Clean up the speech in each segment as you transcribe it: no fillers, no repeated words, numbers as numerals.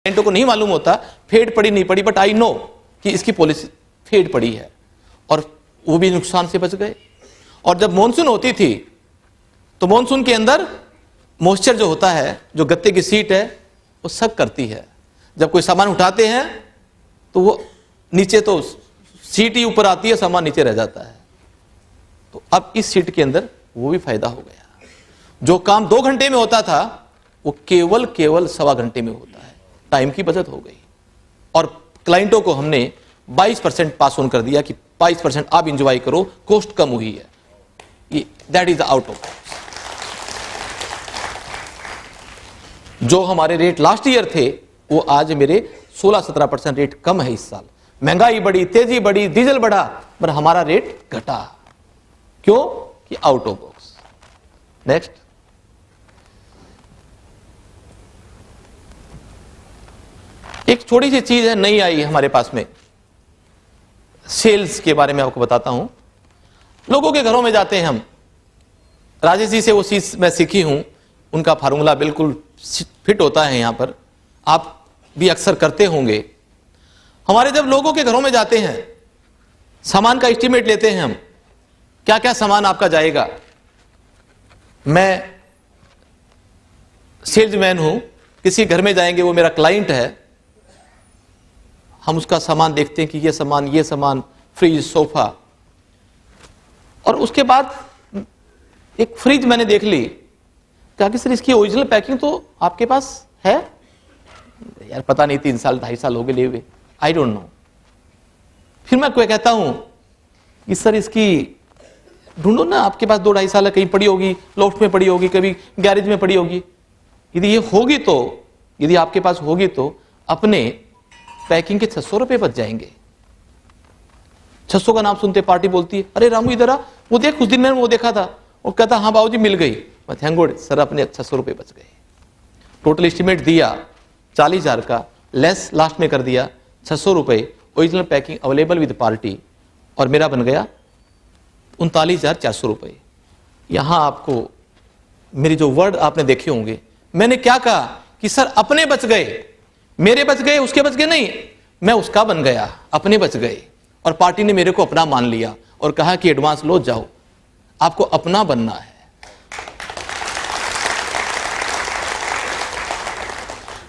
क्लाइंटों को नहीं मालूम होता फेड पड़ी नहीं पड़ी, बट आई नो कि इसकी पॉलिसी फेड पड़ी है और वो भी नुकसान से बच गए। और जब मॉनसून होती थी तो मॉनसून के अंदर मॉइस्चर जो होता है, जो गत्ते की सीट है वो सक करती है। जब कोई सामान उठाते हैं तो वो नीचे, तो सीट ही ऊपर आती है, सामान नीचे रह जाता है। तो अब इस सीट के अंदर वो भी फायदा हो गया। जो काम 2 घंटे में होता था वो केवल 1.25 घंटे में होता है। टाइम की बचत हो गई और क्लाइंटों को हमने 22% पास ऑन कर दिया कि 22% आप इंजॉय करो, कॉस्ट कम हुई है। That is out of box. जो हमारे रेट लास्ट ईयर थे वो आज मेरे 16-17% रेट कम है इस साल। महंगाई बढ़ी, तेजी बढ़ी, डीजल बढ़ा, पर हमारा रेट घटा। क्यों? कि आउट ऑफ बॉक्स। नेक्स्ट, एक छोटी सी चीज है, नई आई हमारे पास में, सेल्स के बारे में आपको बताता हूं। लोगों के घरों में जाते हैं हम, राजेश जी से वो चीज मैं सीखी हूं, उनका फार्मूला बिल्कुल फिट होता है यहां पर, आप भी अक्सर करते होंगे। हमारे जब लोगों के घरों में जाते हैं, सामान का एस्टीमेट लेते हैं हम, क्या क्या सामान आपका जाएगा। मैं सेल्समैन हूं, किसी घर में जाएंगे, वो मेरा क्लाइंट है, हम उसका सामान देखते हैं कि ये सामान, फ्रिज, सोफा। और उसके बाद एक फ्रिज मैंने देख ली, कहा कि सर इसकी ओरिजिनल पैकिंग तो आपके पास है? यार पता नहीं, 3 साल 2.5 साल हो गए लिए हुए, आई डोंट नो। फिर मैं कोई कहता हूं कि सर इसकी ढूंढो ना, आपके पास 2-2.5 साल कहीं पड़ी होगी, लॉफ्ट में पड़ी होगी, कभी गैरेज में पड़ी होगी। यदि ये होगी तो, यदि आपके पास होगी तो अपने पैकिंग के 600 रुपए बच जाएंगे। 600 का नाम सुनते पार्टी बोलती है, अरे रामू इधर आ, वो देख, उस दिन मैंने वो देखा था। वो कहता हाँ बाबूजी मिल गई। थैंक गॉड सर, अपने 600 रुपए बच गए। टोटल एस्टीमेट दिया 40,000 का, लेस लास्ट में कर दिया 600 रुपए, original packing available with party, और मेरा बन गया 39,400 रुपए। यहां आपको मेरी जो वर्ड आपने देखे होंगे, मैंने क्या कहा कि सर अपने बच गए, मेरे बच गए, उसके बच गए नहीं, मैं उसका बन गया, अपने बच गए। और पार्टी ने मेरे को अपना मान लिया और कहा कि एडवांस लो, जाओ, आपको अपना बनना है।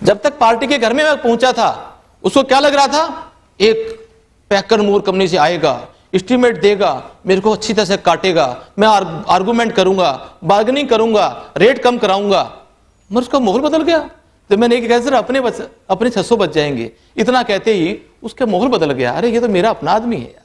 जब तक पार्टी के घर में मैं पहुंचा था, उसको क्या लग रहा था, एक पैकर मोर कंपनी से आएगा, एस्टीमेट देगा, मेरे को अच्छी तरह से काटेगा, मैं आर्गुमेंट करूंगा, बार्गेनिंग करूंगा, रेट कम कराऊंगा। मगर उसका माहौल बदल गया। तो मैंने कहा सर अपने 600 बच जाएंगे, इतना कहते ही उसका माहौल बदल गया। अरे ये तो मेरा अपना आदमी है यार।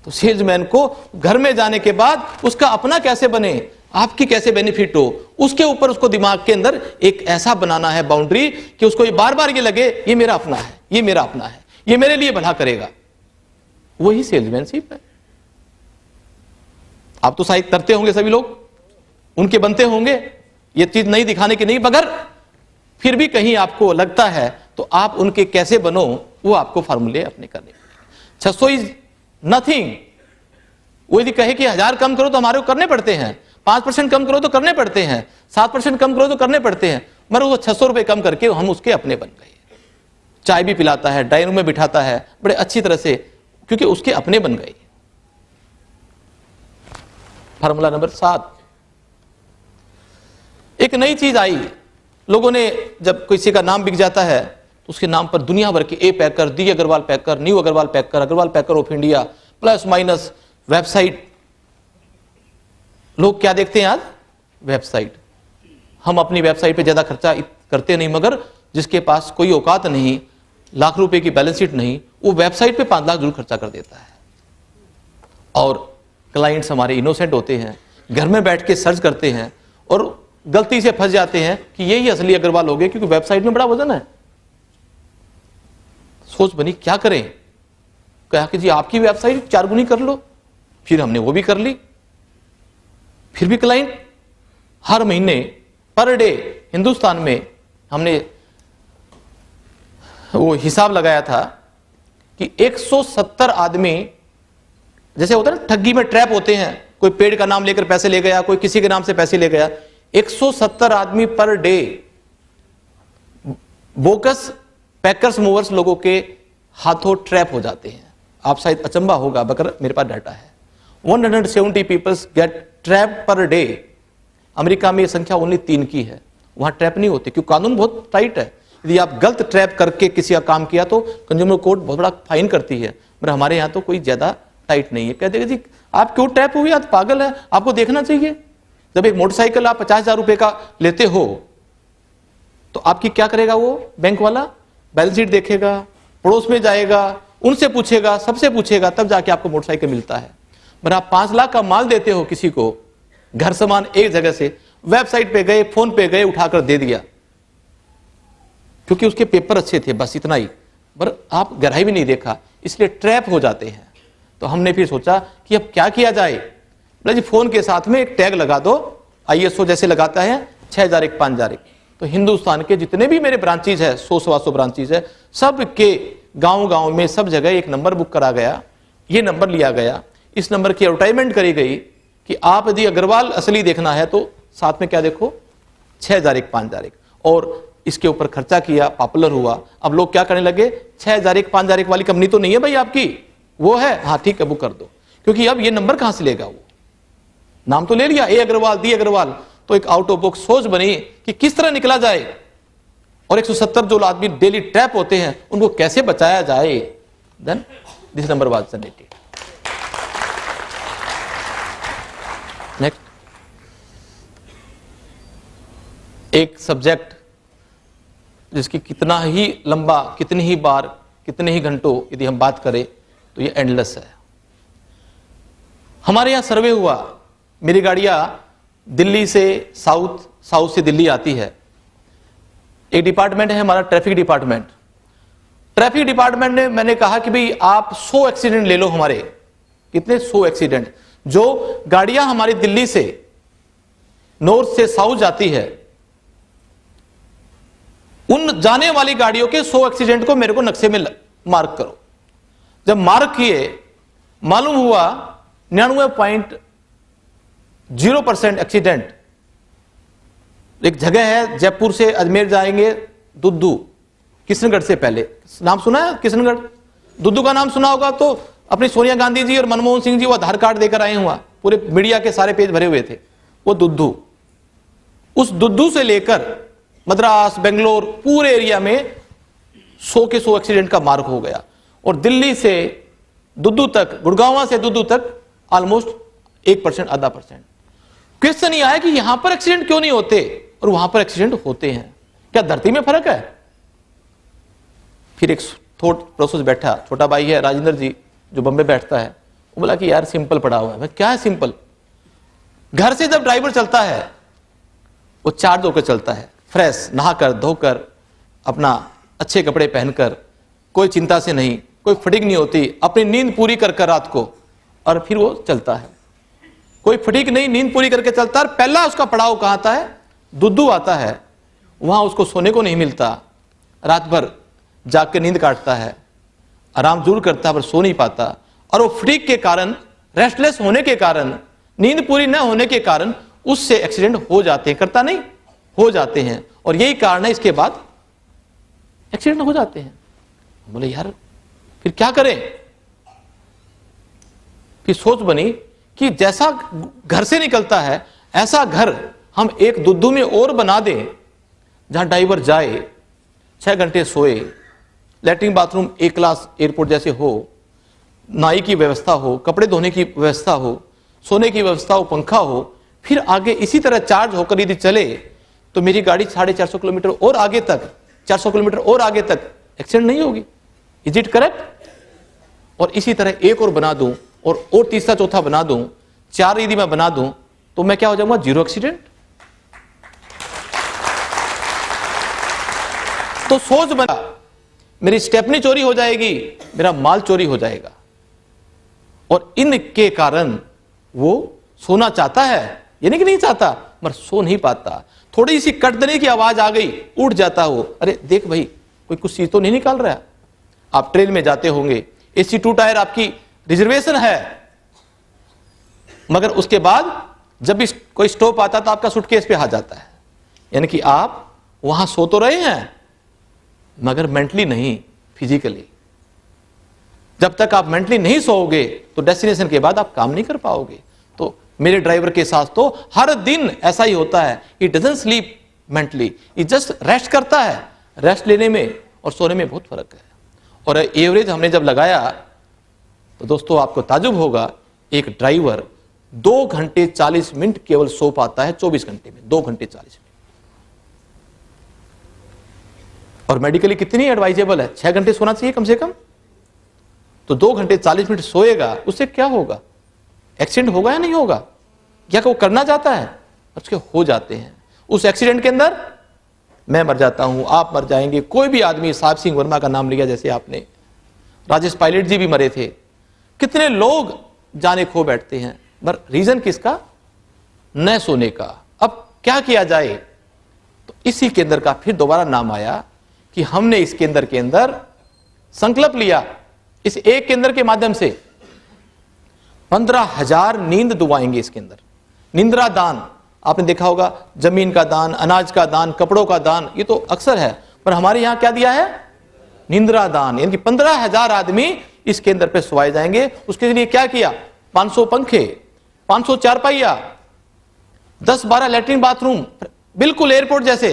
तो सेल्समैन को घर में जाने के बाद उसका अपना कैसे बने, आपकी कैसे बेनिफिट हो, उसके ऊपर उसको दिमाग के अंदर एक ऐसा बनाना है बाउंड्री कि उसको ये बार बार ये लगे ये मेरा अपना है, ये मेरा अपना है, ये मेरे लिए भला करेगा। वही सेल्समैनशिप है। आप तो शायद करते होंगे, सभी लोग उनके बनते होंगे, ये चीज नहीं दिखाने की नहीं, मगर फिर भी कहीं आपको लगता है तो आप उनके कैसे बनो, वो आपको फार्मूले अपने करने। 600 इज नथिंग। वो यदि कहे कि 1000 कम करो तो हमारे को करने पड़ते हैं, 5% कम करो तो करने पड़ते हैं, 7% कम करो तो करने पड़ते हैं, मगर वो 600 रुपए कम करके हम उसके अपने बन गए। चाय भी पिलाता है, डाइनिंग रूम में बिठाता है बड़े अच्छी तरह से, क्योंकि उसके अपने बन गए। फार्मूला नंबर 7, एक नई चीज आई। लोगों ने जब किसी का नाम बिक जाता है तो उसके नाम पर दुनिया भर के A packer, D Agrawal packer, new Agrawal packer, Agrawal packer of India, plus minus website. लोग क्या देखते हैं आज? वेबसाइट। हम अपनी वेबसाइट पे ज्यादा खर्चा करते नहीं, मगर जिसके पास कोई औकात नहीं, लाख रुपए की बैलेंस शीट नहीं, वो वेबसाइट पे 5 लाख जरूर खर्चा कर देता है। और क्लाइंट्स हमारे इनोसेंट होते हैं, घर में बैठ के सर्च करते हैं और गलती से फंस जाते हैं कि यही असली अग्रवाल हो गए, क्योंकि वेबसाइट में बड़ा वजन है। सोच बनी क्या करें, कहा कि जी आपकी वेबसाइट 4 गुनी कर लो। फिर हमने वो भी कर ली। फिर भी क्लाइंट हर महीने पर डे हिंदुस्तान में, हमने वो हिसाब लगाया था कि 170 आदमी, जैसे होता है ना ठगी में ट्रैप होते हैं, कोई पेड़ का नाम लेकर पैसे ले गया, कोई किसी के नाम से पैसे ले गया, 170 आदमी per day bogus packers movers लोगों के हाथों ट्रैप हो जाते हैं। आप शायद अचंबा होगा, मगर मेरे पास डाटा है 170 peoples get trap per day. America में ये संख्या ओनली 3 की है, वहां ट्रैप नहीं होती क्योंकि कानून बहुत टाइट है। यदि आप गलत ट्रैप करके किसी का काम किया तो कंज्यूमर कोर्ट बहुत बड़ा फाइन करती है, मगर हमारे यहाँ तो कोई ज्यादा टाइट नहीं है। कहते जी आप क्यों ट्रैप हुए, आप पागल है, आपको देखना चाहिए। जब एक मोटरसाइकिल आप 50,000 रुपए का लेते हो तो आपकी क्या करेगा वो बैंक वाला, बैलेंस शीट देखेगा, पड़ोस में जाएगा, उनसे पूछेगा, सबसे पूछेगा, तब जाके आपको मोटरसाइकिल मिलता है। पर आप 5 लाख का माल देते हो किसी को, घर सामान एक जगह से, वेबसाइट पे गए, फोन पे गए, उठाकर दे दिया क्योंकि उसके पेपर अच्छे थे, बस इतना ही, पर आप गहराई भी नहीं देखा, इसलिए ट्रैप हो जाते हैं। तो हमने फिर सोचा कि अब क्या किया जाए। बोला जी फोन के साथ में एक टैग लगा दो, ISO जैसे लगाता है 6001 5001। तो हिंदुस्तान के जितने भी मेरे ब्रांचेज है, 100-125 ब्रांचेज है, सब के गांव-गांव में सब जगह एक नंबर बुक करा गया। ये नंबर लिया गया, इस नंबर की एडवर्टाइजमेंट करी गई कि आप यदि अग्रवाल असली देखना है तो साथ में क्या देखो 6001 5001, और इसके ऊपर खर्चा किया, पॉपुलर हुआ। अब लोग क्या करने लगे, 6001 5001 वाली कंपनी तो नहीं है भाई आपकी, वो है, हाँ ठीक है बुक कर दो, क्योंकि अब ये नंबर कहां से लेगा, वो नाम तो ले लिया ए अग्रवाल, दी अग्रवाल। तो एक आउट ऑफ बॉक्स सोच बनी कि किस तरह निकला जाए, और 170 जो आदमी डेली ट्रैप होते हैं उनको कैसे बचाया जाए। Then this number was generated. Next, एक सब्जेक्ट जिसकी कितना ही लंबा, कितनी ही बार, कितने ही घंटों यदि हम बात करें तो ये एंडलेस है। हमारे यहां सर्वे हुआ, मेरी गाड़ियां दिल्ली से साउथ, साउथ से दिल्ली आती है। एक डिपार्टमेंट है हमारा ट्रैफिक डिपार्टमेंट। ट्रैफिक डिपार्टमेंट ने मैंने कहा कि भाई आप 100 एक्सीडेंट ले लो हमारे, कितने 100 एक्सीडेंट, जो गाड़ियां हमारी दिल्ली से नॉर्थ से साउथ जाती है, उन जाने वाली गाड़ियों के 100 एक्सीडेंट को मेरे को नक्शे में मार्क करो। जब मार्क किए, मालूम हुआ 99.0% एक्सीडेंट। एक जगह है जयपुर से अजमेर जाएंगे, दुद्दू, किशनगढ़ से पहले, नाम सुना है किशनगढ़, दुद्दू का नाम सुना होगा। तो अपनी सोनिया गांधी जी और मनमोहन सिंह जी वो आधार कार्ड देकर आए हुआ, पूरे मीडिया के सारे पेज भरे हुए थे, वो दुद्दू। उस दुद्दू से लेकर मद्रास, बेंगलोर, पूरे एरिया में 100 के 100 एक्सीडेंट का मार्क हो गया। और दिल्ली से दुद्दू तक, गुड़गांव से दुद्दू तक ऑलमोस्ट 1%, आधा परसेंट। क्वेश्चन ये आया कि यहां पर एक्सीडेंट क्यों नहीं होते और वहां पर एक्सीडेंट होते हैं, क्या धरती में फर्क है? फिर एक थॉट प्रोसेस बैठा, छोटा भाई है राजेंद्र जी जो बम्बे बैठता है, वो बोला कि यार सिंपल पड़ा हुआ है। क्या है सिंपल? घर से जब ड्राइवर चलता है वो चार्ज होकर चलता है, फ्रेश, नहाकर धोकर, अपना अच्छे कपड़े पहनकर, कोई चिंता से नहीं, कोई फटीग नहीं होती, अपनी नींद पूरी कर रात को, और फिर वो चलता है। कोई फटीग नहीं, नींद पूरी करके चलता है। पहला उसका पड़ाव कहां आता है? दुद्दू आता है। वहां उसको सोने को नहीं मिलता, रात भर जाग के नींद काटता है, आराम जरूर करता है पर सो नहीं पाता। और वो फटीग के कारण, रेस्टलेस होने के कारण, नींद पूरी न होने के कारण उससे एक्सीडेंट हो जाते हैं। करता नहीं, हो जाते हैं। और यही कारण है, इसके बाद एक्सीडेंट हो जाते हैं। बोले यार फिर क्या करें? फिर सोच बनी कि जैसा घर से निकलता है ऐसा घर हम एक दुद्दू में और बना दें, जहां ड्राइवर जाए, 6 घंटे सोए, लैट्रिन बाथरूम एक क्लास एयरपोर्ट जैसे हो, नाई की व्यवस्था हो, कपड़े धोने की व्यवस्था हो, सोने की व्यवस्था हो, पंखा हो, फिर आगे इसी तरह चार्ज होकर यदि चले तो मेरी गाड़ी 450 किलोमीटर और आगे तक, 400 किलोमीटर और आगे तक एक्सीडेंट नहीं होगी। Is it correct? और इसी तरह एक और बना दूं, और तीसरा चौथा बना दूं, 4 यदि मैं बना दूं तो मैं क्या हो जाऊंगा? 0 एक्सीडेंट। तो सोच बना, मेरी स्टेपनी चोरी हो जाएगी, मेरा माल चोरी हो जाएगा। और इनके कारण वो सोना चाहता है, यानी कि नहीं चाहता, मगर सो नहीं पाता। थोड़ी सी कटदने की आवाज आ गई, उठ जाता हो, अरे देख भाई कोई कुछ चीज तो नहीं निकाल रहा है। आप ट्रेन में जाते होंगे, AC 2 टायर आपकी रिजर्वेशन है, मगर उसके बाद जब भी कोई स्टॉप आता तो आपका सूटकेस पे आ जाता है, यानी कि आप वहां सो तो रहे हैं मगर मेंटली नहीं, फिजिकली। जब तक आप मेंटली नहीं सोओगे तो डेस्टिनेशन के बाद आप काम नहीं कर पाओगे। तो मेरे ड्राइवर के साथ तो हर दिन ऐसा ही होता है, he doesn't sleep mentally, he just rest करता है। रेस्ट लेने में और सोने में बहुत फर्क है। और एवरेज हमने जब लगाया तो दोस्तों आपको ताजुब होगा, एक ड्राइवर 2 घंटे 40 मिनट केवल सो पाता है 24 घंटे में, 2 घंटे 40 मिनट। और मेडिकली कितनी एडवाइजेबल है, 6 घंटे सोना चाहिए कम से कम। तो 2 घंटे 40 मिनट सोएगा, उससे क्या होगा? एक्सीडेंट होगा या नहीं होगा? क्या वो करना चाहता है? उसके हो जाते हैं। उस एक्सीडेंट के अंदर मैं मर जाता हूं, आप मर जाएंगे, कोई भी आदमी, साहब सिंह वर्मा का नाम लिया जैसे आपने, राजेश पायलट जी भी मरे थे, कितने लोग जाने खो बैठते हैं। पर रीजन किसका? न सोने का। अब क्या किया जाए? तो इसी केंद्र का फिर दोबारा नाम आया कि हमने इस केंद्र के अंदर संकल्प लिया, इस एक केंद्र के माध्यम से 15,000 नींद दुआएंगे इसके अंदर। निंद्रा दान आपने देखा होगा, जमीन का दान, अनाज का दान, कपड़ों का दान, ये तो अक्सर है, पर हमारे यहां क्या दिया है? निंद्रा दान। यानी कि 15,000 आदमी इस केंद्र पे सोए जाएंगे। उसके लिए क्या किया? 500 पंखे, 500 चारपाइया, 10-12 लैट्रिन बाथरूम, बिल्कुल एयरपोर्ट जैसे,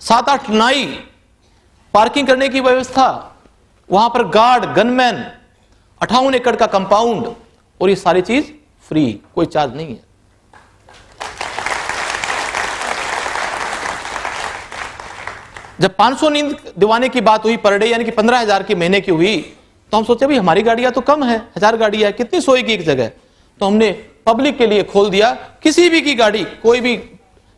7-8 नाई, पार्किंग करने की व्यवस्था, वहां पर गार्ड, गनमैन, 58 एकड़ का कंपाउंड, और ये सारी चीज फ्री, कोई चार्ज नहीं है। जब 500 नींद दिवाने की बात हुई पर डे, यानी कि 15,000 की महीने की हुई, तो हम सोचे भाई हमारी गाड़ियां तो कम है, 1000 गाड़ियां, कितनी सोएगी एक जगह? तो हमने पब्लिक के लिए खोल दिया, किसी भी की गाड़ी, कोई भी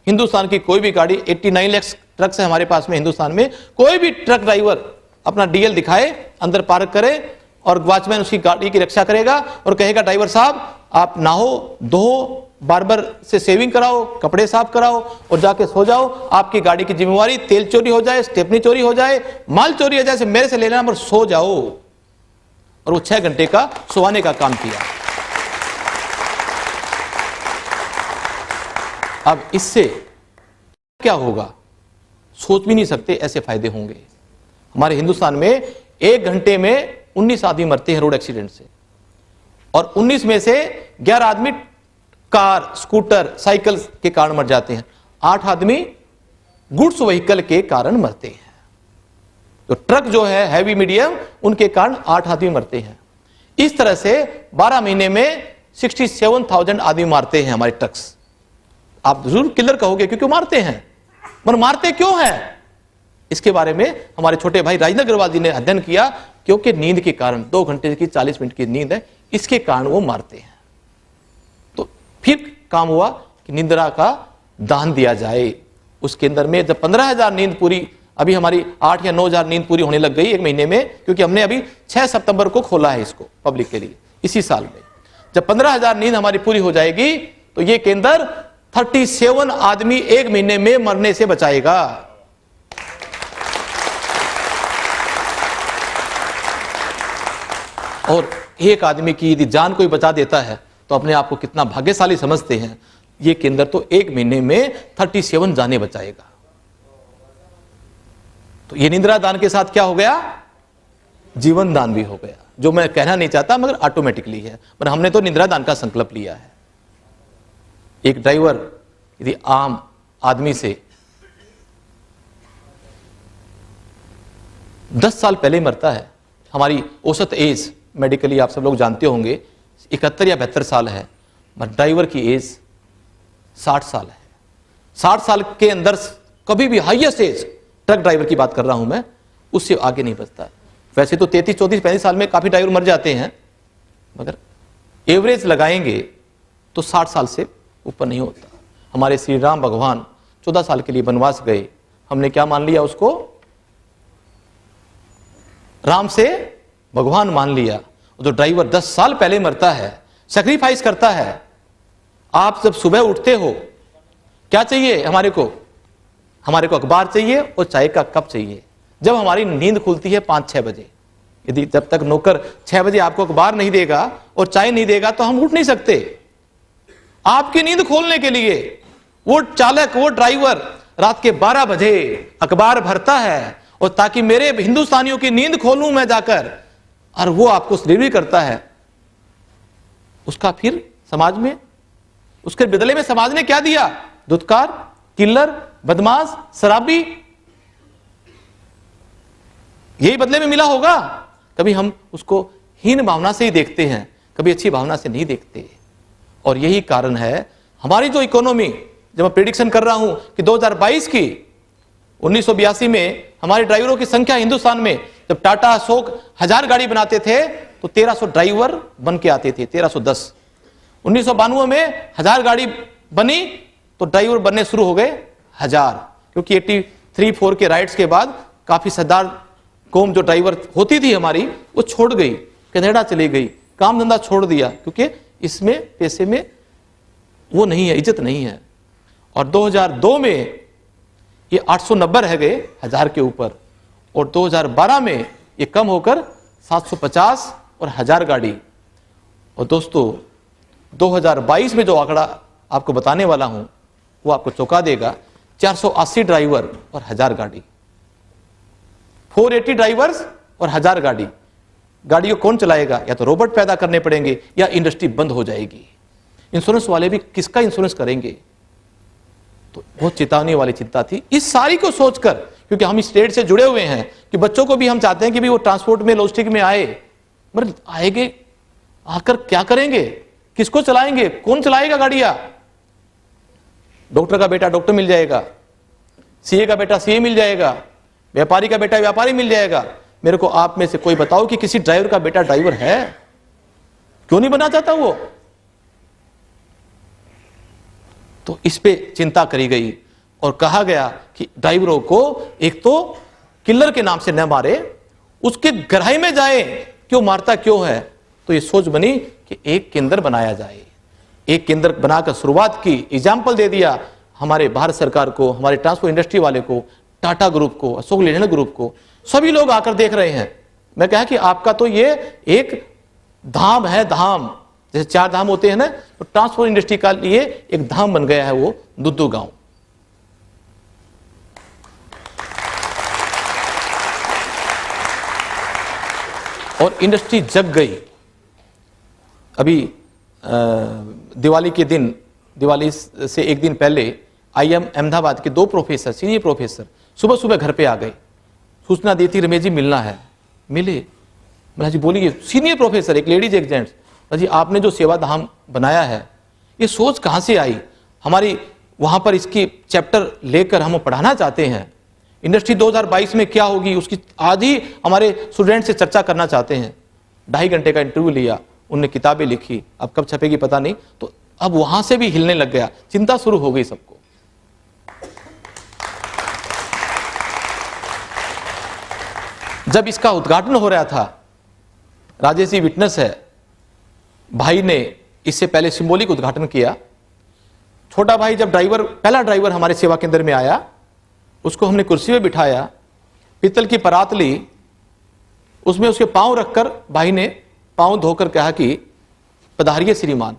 हिंदुस्तान की कोई भी गाड़ी, 89 लाख ट्रक्स है हमारे पास में हिंदुस्तान में, कोई भी ट्रक ड्राइवर अपना डीएल दिखाए, अंदर पार्क करे, और वॉचमैन उसकी गाड़ी की रक्षा करेगा और कहेगा ड्राइवर साहब आप नहाओ, धो, बार्बर से शेविंग कराओ, कपड़े साफ कराओ और जाके सो जाओ। आपकी गाड़ी की जिम्मेवारी, तेल चोरी हो जाए, स्टेपनी चोरी हो जाए, माल चोरी हो जाए, मेरे से लेना, पर सो जाओ। और वो 6 घंटे का सोने का काम किया। अब इससे क्या होगा? सोच भी नहीं सकते ऐसे फायदे होंगे। हमारे हिंदुस्तान में 1 घंटे में 19 आदमी मरते हैं रोड एक्सीडेंट से, और 19 में से 11 आदमी कार, स्कूटर, साइकिल के कारण मर जाते हैं, 8 आदमी गुड्स व्हीकल के कारण मरते हैं। तो ट्रक जो है हैवी मीडियम, उनके कारण 8 आदमी मरते हैं। इस तरह से 12 महीने में 67,000 आदमी मारते हैं हमारे ट्रक्स। आप जरूर किलर कहोगे क्योंकि मारते हैं, पर मारते क्यों हैं? इसके बारे में हमारे छोटे भाई राजेंद्र अग्रवाल जी ने अध्ययन किया, क्योंकि नींद के कारण, 2 घंटे की 40 मिनट की नींद है, इसके कारण वो मारते हैं। तो फिर काम हुआ कि निंद्रा का दान दिया जाए। उसके अंदर में जब 15,000 नींद पूरी, अभी हमारी 8 या 9,000 नींद पूरी होने लग गई 1 महीने में, क्योंकि हमने अभी 6 सितंबर को खोला है इसको पब्लिक के लिए इसी साल में। जब 15,000 नींद हमारी पूरी हो जाएगी तो ये केंद्र 37 आदमी 1 महीने में मरने से बचाएगा। और एक आदमी की यदि जान कोई बचा देता है तो अपने आप को कितना भाग्यशाली समझते हैं। ये केंद्र तो 1 महीने में 37 जाने बचाएगा। तो ये निंद्रा दान के साथ क्या हो गया? जीवन दान भी हो गया, जो मैं कहना नहीं चाहता मगर ऑटोमेटिकली है। पर हमने तो निंद्रा दान का संकल्प लिया है। एक ड्राइवर यदि आम आदमी से 10 साल पहले मरता है, हमारी औसत एज मेडिकली आप सब लोग जानते होंगे 71 या 72 साल है, मगर ड्राइवर की एज 60 साल है। 60 साल के अंदर कभी भी हाईएस्ट एज, ट्रक ड्राइवर की बात कर रहा हूं मैं, उससे आगे नहीं बचता। वैसे तो 33, 34, 35 साल में काफी ड्राइवर मर जाते हैं, मगर एवरेज लगाएंगे तो 60 साल से ऊपर नहीं होता। हमारे श्री राम भगवान 14 साल के लिए वनवास गए, हमने क्या मान लिया उसको? राम से भगवान मान लिया। जो ड्राइवर 10 साल पहले मरता है, सैक्रिफाइस करता है। आप जब सुबह उठते हो क्या चाहिए हमारे को? हमारे को अखबार चाहिए और चाय का कप चाहिए। जब हमारी नींद खुलती है 5-6 बजे, यदि जब तक नौकर 6 बजे आपको अखबार नहीं देगा और चाय नहीं देगा तो हम उठ नहीं सकते। आपकी नींद खोलने के लिए वो चालक, वो ड्राइवर रात के 12 बजे अखबार भरता है और ताकि मेरे हिंदुस्तानियों की नींद खोलूं मैं जाकर, और वो आपको डिलीवरी करता है, उसका फिर समाज में, उसके बदले में समाज ने क्या दिया? धुतकार, किल्लर, बदमाश, शराबी, यही बदले में मिला होगा। कभी हम उसको हीन भावना से ही देखते हैं, कभी अच्छी भावना से नहीं देखते। और यही कारण है हमारी जो इकोनॉमी, जब मैं प्रेडिक्शन कर रहा हूं कि 2022 की 1982 में हमारे ड्राइवरों की संख्या हिंदुस्तान में, जब टाटा अशोक 1000 गाड़ी बनाते थे तो 1300 ड्राइवर बन के आते थे, 1310। 1992 में 1000 गाड़ी बनी तो ड्राइवर बनने शुरू हो गए 1000, क्योंकि 83-4 के राइट्स के बाद काफी सरदार कौम जो ड्राइवर होती थी हमारी, वो छोड़ गई, कनाडा चली गई, काम धंधा छोड़ दिया, क्योंकि इसमें पैसे में वो नहीं है, इज्जत नहीं है। और 2002 में ये 890 रह गए 1000 के ऊपर, और 2012 में ये कम होकर 750 और 1000 गाड़ी। और दोस्तों 2022 में जो आंकड़ा आपको बताने वाला हूं वो आपको चौंका देगा। 480 ड्राइवर और 1000 गाड़ी, 480 ड्राइवर्स और 1000 गाड़ी। गाड़ी को कौन चलाएगा? या तो रोबोट पैदा करने पड़ेंगे या इंडस्ट्री बंद हो जाएगी। इंश्योरेंस वाले भी किसका इंश्योरेंस करेंगे? तो बहुत चेतावनी वाली चिंता थी। इस सारी को सोचकर, क्योंकि हम इस स्टेट से जुड़े हुए हैं, कि बच्चों को भी हम चाहते हैं कि भी वो ट्रांसपोर्ट में, लॉजिस्टिक में आए, मगर आएंगे, आकर क्या करेंगे? किसको चलाएंगे? कौन चलाएगा गाड़ियां? डॉक्टर का बेटा डॉक्टर मिल जाएगा, सीए का बेटा सीए मिल जाएगा, व्यापारी का बेटा व्यापारी मिल जाएगा। मेरे को आप में से कोई बताओ कि किसी ड्राइवर का बेटा ड्राइवर है? क्यों नहीं बना चाहता वो? तो इस पे चिंता करी गई और कहा गया कि ड्राइवरों को एक तो किलर के नाम से न मारे, उसके गहराई में जाए कि वो मारता क्यों है। तो ये सोच बनी कि एक केंद्र बनाया जाए। एक केंद्र बनाकर शुरुआत की, एग्जाम्पल दे दिया हमारे भारत सरकार को, हमारे ट्रांसपोर्ट इंडस्ट्री वाले को, टाटा ग्रुप को, अशोक लेलैंड ग्रुप को। सभी लोग आकर देख रहे हैं। मैं कहा कि आपका तो ये एक धाम है, धाम, जैसे 4 धाम होते हैं ना, तो ट्रांसपोर्ट इंडस्ट्री का लिए एक धाम बन गया है वो दुद्दू गांव। और इंडस्ट्री जग गई। अभी दिवाली के दिन, दिवाली से एक दिन पहले IIM अहमदाबाद के 2 प्रोफेसर, सीनियर प्रोफेसर सुबह सुबह घर पे आ गए। सूचना दी थी रमेश जी मिलना है। मिले। मैं जी बोलिए। सीनियर प्रोफेसर, एक लेडीज एक जेंट्स। जी आपने जो सेवा धाम बनाया है, ये सोच कहां से आई? हमारी वहां पर इसकी चैप्टर लेकर हम पढ़ाना चाहते हैं। इंडस्ट्री 2022 में क्या होगी उसकी आज ही हमारे स्टूडेंट से चर्चा करना चाहते हैं। 2.5 घंटे का इंटरव्यू लिया, उनने किताबें लिखी, अब कब छपेगी पता नहीं। तो अब वहां से भी हिलने लग गया, चिंता शुरू हो गई सबको। जब इसका उद्घाटन हो रहा था, राजेश जी विटनेस है, भाई ने इससे पहले सिंबॉलिक उद्घाटन किया। छोटा भाई जब ड्राइवर, पहला ड्राइवर हमारे सेवा केंद्र में आया, उसको हमने कुर्सी पे बिठाया, पीतल की परात ली, उसमें उसके पांव रखकर भाई ने पांव धोकर कहा कि पधारिए श्रीमान।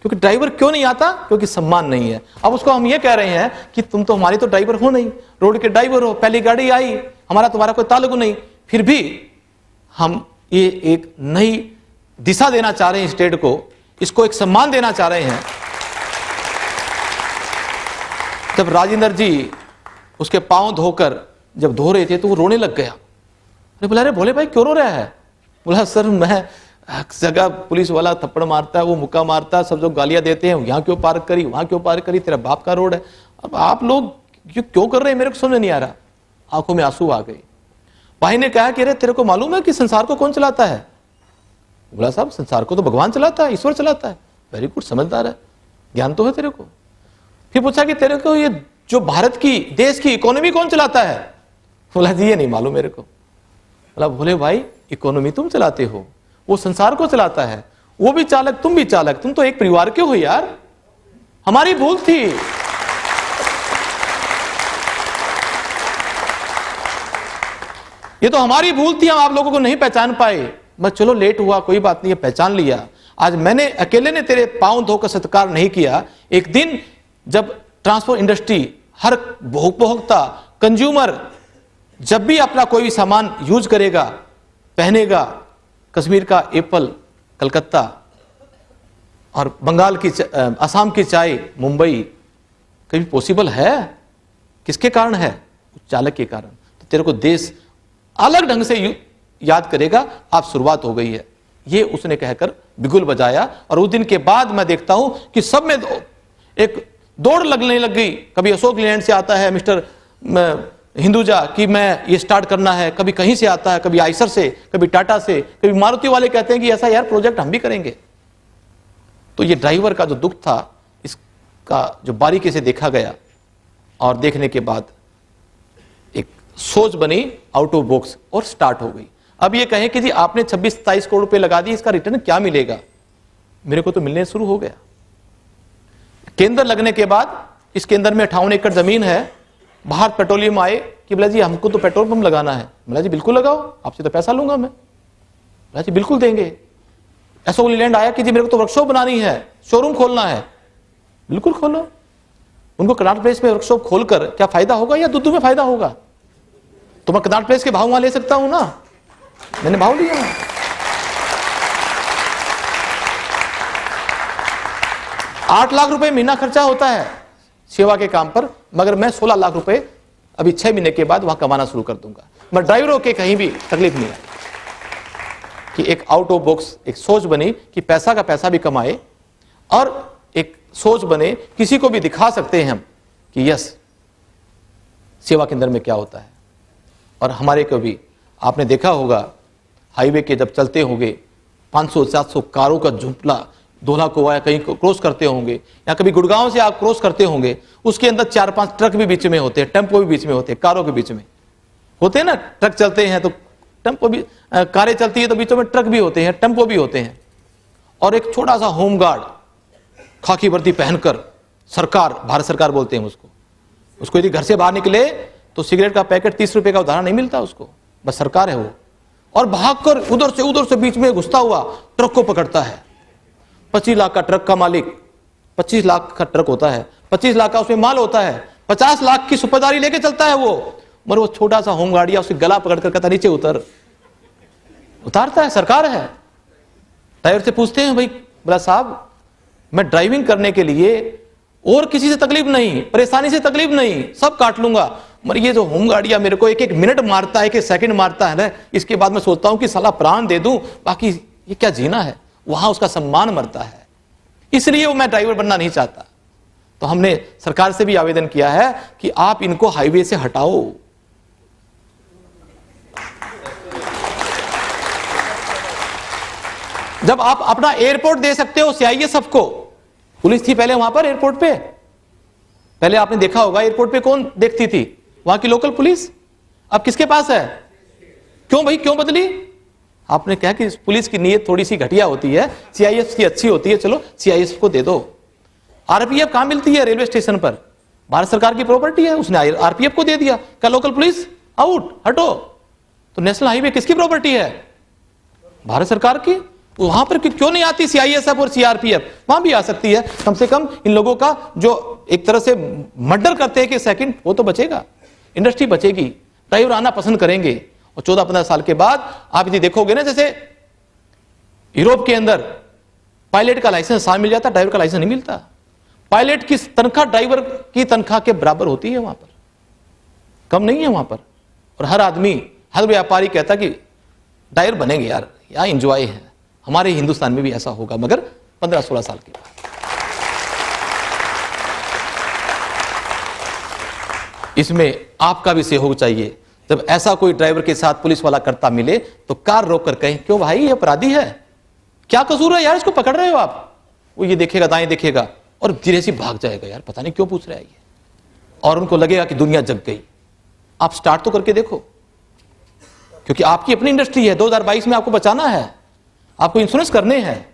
क्योंकि ड्राइवर क्यों नहीं आता? क्योंकि सम्मान नहीं है। अब उसको हम ये कह रहे हैं कि तुम तो हमारी तो ड्राइवर हो नहीं, रोड के ड्राइवर हो, पहली गाड़ी आई, हमारा तुम्हारा कोई ताल्लुक नहीं। फिर भी हम ये एक नई दिशा देना चाह रहे हैं स्टेट को, इसको एक सम्मान देना चाह रहे हैं। जब राजेंद्र जी उसके पांव धोकर जब धो रहे थे तो वो रोने लग गया। अरे बोला, अरे भोले भाई क्यों रो रहा है? बोला सर मैं जगह पुलिस वाला थप्पड़ मारता है, वो मुक्का मारता है, सब लोग गालियां देते हैं, यहाँ क्यों पार्क करी, वहां क्यों पार्क करी, तेरा बाप का रोड है। अब आप लोग क्यों कर रहे हैं, मेरे को समझ नहीं आ रहा। आंखों में आंसू आ गए। भाई ने कहा कि अरे तेरे को मालूम है कि संसार को कौन चलाता है? बोला साहब संसार को तो भगवान चलाता है, ईश्वर चलाता है। वेरी गुड, समझदार है, ज्ञान तो है तेरे को। फिर पूछा कि तेरे को ये जो भारत की, देश की इकोनॉमी कौन चलाता है? बोला जी ये नहीं मालूम मेरे को। बोला भोले भाई इकोनॉमी तुम चलाते हो, वो संसार को चलाता है, वो भी चालक तुम भी चालक, तुम तो एक परिवार के हो यार, हमारी भूल थी। ये तो हमारी भूल थी, हम आप लोगों को नहीं पहचान पाए। मैं चलो लेट हुआ, कोई बात नहीं है, पहचान लिया। आज मैंने अकेले ने तेरे पांव धोकर सत्कार नहीं किया। एक दिन जब ट्रांसपोर्ट इंडस्ट्री, हर उपभोक्ता, कंज्यूमर जब भी अपना कोई भी सामान यूज करेगा, पहनेगा, कश्मीर का एप्पल कलकत्ता और बंगाल की असम की चाय मुंबई, कभी पॉसिबल है? किसके कारण है? चालक के कारण। तो तेरे को देश अलग ढंग से याद करेगा, आप शुरुआत हो गई है, ये उसने कहकर बिगुल बजाया। और उस दिन के बाद मैं देखता हूं कि सब में एक दौड़ लगने लग गई। कभी अशोक लीलैंड से आता है मिस्टर हिंदुजा कि मैं ये स्टार्ट करना है, कभी कहीं से आता है, कभी आइसर से, कभी टाटा से, कभी मारुति वाले कहते हैं कि ऐसा यार प्रोजेक्ट हम भी करेंगे। तो ये ड्राइवर का जो दुख था, इसका जो बारीकी से देखा गया और देखने के बाद एक सोच बनी आउट ऑफ बॉक्स और स्टार्ट हो गई। अब ये कहें कि जी आपने 26-27 करोड़ रुपए लगा दिए, इसका रिटर्न क्या मिलेगा? मेरे को तो मिलने शुरू हो गया। केंद्र लगने के बाद इस केंद्र में 58 एकड़ जमीन है। भारत पेट्रोलियम आए कि बोला जी हमको तो पेट्रोल पंप लगाना है। बोला जी बिल्कुल लगाओ, आपसे तो पैसा लूंगा मैं। बोला जी बिल्कुल देंगे। अशोक लीलैंड आया कि जी मेरे को तो वर्कशॉप बनानी है, शोरूम खोलना है। बिल्कुल खोलो। उनको कनाट प्लेस में वर्कशॉप खोलकर क्या फायदा होगा या दुद्धू में फायदा होगा? तो मैं कनाट प्लेस के भाव वहां ले सकता हूं ना, मैंने भाव लिया। 8 लाख रुपए महीना खर्चा होता है सेवा के काम पर, मगर मैं 16 लाख रुपए अभी 6 महीने के बाद वहां कमाना शुरू कर दूंगा। मैं ड्राइवरों के कहीं भी तकलीफ नहीं आई कि एक आउट ऑफ बॉक्स एक सोच बनी कि पैसा का पैसा भी कमाए और एक सोच बने, किसी को भी दिखा सकते हैं हम कि यस सेवा के अंदर में क्या होता है। और हमारे को भी आपने देखा होगा हाईवे के जब चलते होंगे 500-700 कारों का झुंपला धोला को या कहीं क्रॉस करते होंगे, या कभी गुड़गांव से आप क्रॉस करते होंगे, उसके अंदर 4-5 ट्रक भी बीच में होते हैं, टेम्पो भी बीच में होते हैं, कारों के बीच में होते हैं ना। ट्रक चलते हैं तो टेम्पो भी, कारें चलती है तो बीचों में ट्रक भी होते हैं, टेम्पो भी होते हैं। और एक छोटा सा होमगार्ड खाकी वर्दी पहनकर, सरकार, भारत सरकार बोलते हैं उसको यदि घर से बाहर निकले तो सिगरेट का पैकेट 30 रुपए का उधार नहीं मिलता उसको, बस सरकार है वो। और भागकर उधर से बीच में घुसता हुआ ट्रक को पकड़ता है। 25 लाख का ट्रक का मालिक, 25 लाख का ट्रक होता है, 25 लाख का उसमें माल होता है, 50 लाख की सुपरदारी लेके चलता है वो, मगर वो छोटा सा होमगार्डिया उसके गला पकड़कर कहता नीचे उतारता है, सरकार है। ड्राइवर से पूछते हैं भाई, बोला साहब मैं ड्राइविंग करने के लिए और किसी से तकलीफ नहीं, परेशानी से तकलीफ नहीं, सब काट लूंगा, मगर ये जो होमगार्डिया मेरे को एक मिनट मारता है, एक सेकंड मारता है ना, इसके बाद मैं सोचता हूं कि साला प्राण दे दूं, बाकी ये क्या जीना है। वहां उसका सम्मान मरता है, इसलिए वो मैं ड्राइवर बनना नहीं चाहता। तो हमने सरकार से भी आवेदन किया है कि आप इनको हाईवे से हटाओ। जब आप अपना एयरपोर्ट दे सकते हो सीआईएसएफ को, पुलिस थी पहले वहां पर एयरपोर्ट पे, पहले आपने देखा होगा एयरपोर्ट पे कौन देखती थी, वहां की लोकल पुलिस। अब किसके पास है? क्यों भाई, क्यों बदली? आपने कहा कि पुलिस की नीयत थोड़ी सी घटिया होती है, सीआईएसएफ की अच्छी होती है, चलो सीआईएसएफ को दे दो। आरपीएफ कहां मिलती है? रेलवे स्टेशन पर, भारत सरकार की प्रॉपर्टी है, उसने आरपीएफ को दे दिया, क्या लोकल पुलिस आउट, हटो। तो नेशनल हाईवे किसकी प्रॉपर्टी है? भारत सरकार की। वहां पर क्यों नहीं आती सीआईएसएफ और सीआरपीएफ? वहां भी आ सकती है। कम से कम इन लोगों का जो एक तरह से मर्डर करते हैं कि सेकंड, वो तो बचेगा, इंडस्ट्री बचेगी, ड्राइवर आना पसंद करेंगे। और 14-15 साल के बाद आप यदि देखोगे ना, जैसे यूरोप के अंदर पायलट का लाइसेंस साल मिल जाता, ड्राइवर का लाइसेंस नहीं मिलता। पायलट की तनख्वाह ड्राइवर की तनख्वाह के बराबर होती है वहां पर, कम नहीं है वहां पर। और हर आदमी, हर व्यापारी कहता कि ड्राइवर बनेंगे यार, यहां एंजॉय है। हमारे हिंदुस्तान में भी ऐसा होगा, मगर 15-16 साल के बाद। इसमें आपका भी सहयोग चाहिए। जब ऐसा कोई ड्राइवर के साथ पुलिस वाला करता मिले तो कार रोक कर कहें, क्यों भाई ये अपराधी है, क्या कसूर है यार, इसको पकड़ रहे हो आप? वो ये देखेगा, दाएं देखेगा और धीरे से भाग जाएगा, यार पता नहीं क्यों पूछ रहा है ये। और उनको लगेगा कि दुनिया जग गई। आप स्टार्ट तो करके देखो, क्योंकि आपकी अपनी इंडस्ट्री है। 2022 में आपको बचाना है, आपको इंश्योरेंस करने हैं।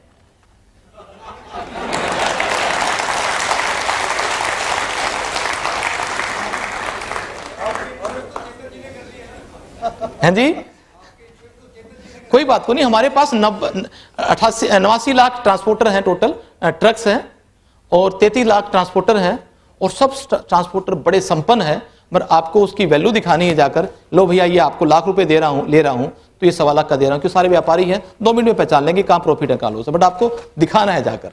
हैं जी, कोई बात को नहीं। हमारे पास 89 लाख ट्रांसपोर्टर हैं, टोटल ट्रक्स हैं, और 33 लाख ट्रांसपोर्टर हैं, और सब ट्रांसपोर्टर बड़े संपन्न हैं। मगर आपको उसकी वैल्यू दिखानी है जाकर, लो भैया ये आपको लाख रुपए ले रहा हूं तो ये 1.25 लाख का दे रहा हूं, क्योंकि सारे व्यापारी हैं 2 मिनट में पहचान लेंगे कहां प्रॉफिट है कहां लॉस है, बट आपको दिखाना है जाकर।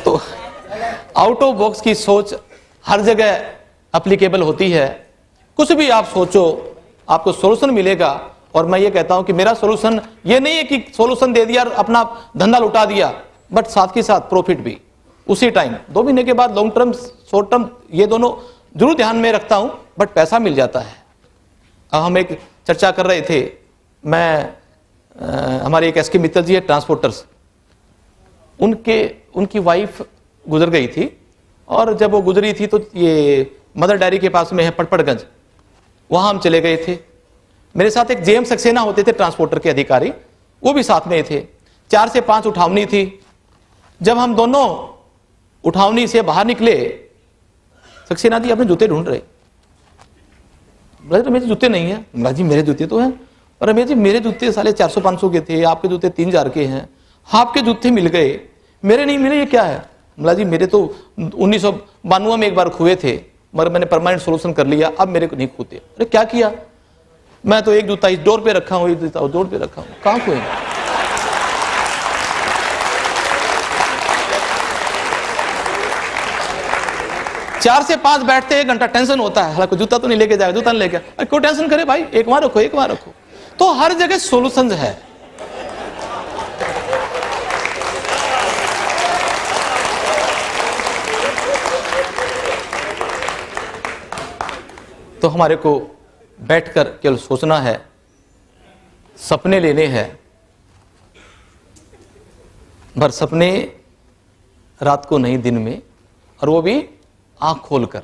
तो आउट ऑफ बॉक्स की सोच हर जगह एप्लीकेबल होती है। कुछ भी आप सोचो आपको सोल्यूशन मिलेगा। और मैं ये कहता हूं कि मेरा सोल्यूशन ये नहीं है कि सोल्यूशन दे दिया और अपना धंधा लुटा दिया, बट साथ के साथ प्रॉफिट भी उसी टाइम। 2 महीने के बाद लॉन्ग टर्म शॉर्ट टर्म ये दोनों जरूर ध्यान में रखता हूं, बट पैसा मिल जाता है। अब हम एक चर्चा कर रहे थे, हमारे एक एसके मित्तल जी है ट्रांसपोर्टर्स, उनकी वाइफ गुजर गई थी, और जब वो गुजरी थी तो ये मदर डायरी के पास में है पटपड़गंज, वहां हम चले गए थे। मेरे साथ एक जेएम सक्सेना होते थे ट्रांसपोर्टर के अधिकारी, वो भी साथ में थे। 4 से 5 उठावनी थी। जब हम दोनों उठावनी से बाहर निकले, सक्सेना जी अपने जूते ढूंढ रहे। रमेश जी जूते नहीं है। महाराज जी मेरे जूते तो हैं। और रमेश जी मेरे जूते साले 400-500 के थे, आपके जूते 3000 के हैं। आपके जूते मिल गए, मेरे नहीं मिले, ये क्या है? महाराज जी मेरे तो 1992 में एक बार खुए थे, मगर मैंने परमानेंट सोल्यूशन कर लिया, अब मेरे को नहीं खूते। अरे क्या किया? मैं तो एक जूता इस डोर पे रखा हूं, एक जूता उस डोर पे रखा हूं, कहां खोए? 4 से 5 बैठते 1 घंटा टेंशन होता है, हालांकि जूता तो नहीं लेके जाएगा, जूता नहीं लेके, अरे क्यों टेंशन करे भाई, एक वहां रखो एक वहां रखो। तो हर जगह सोल्यूशन है। तो हमारे को बैठकर केवल सोचना है, सपने लेने हैं, पर सपने रात को नहीं दिन में, और वो भी आंख खोलकर।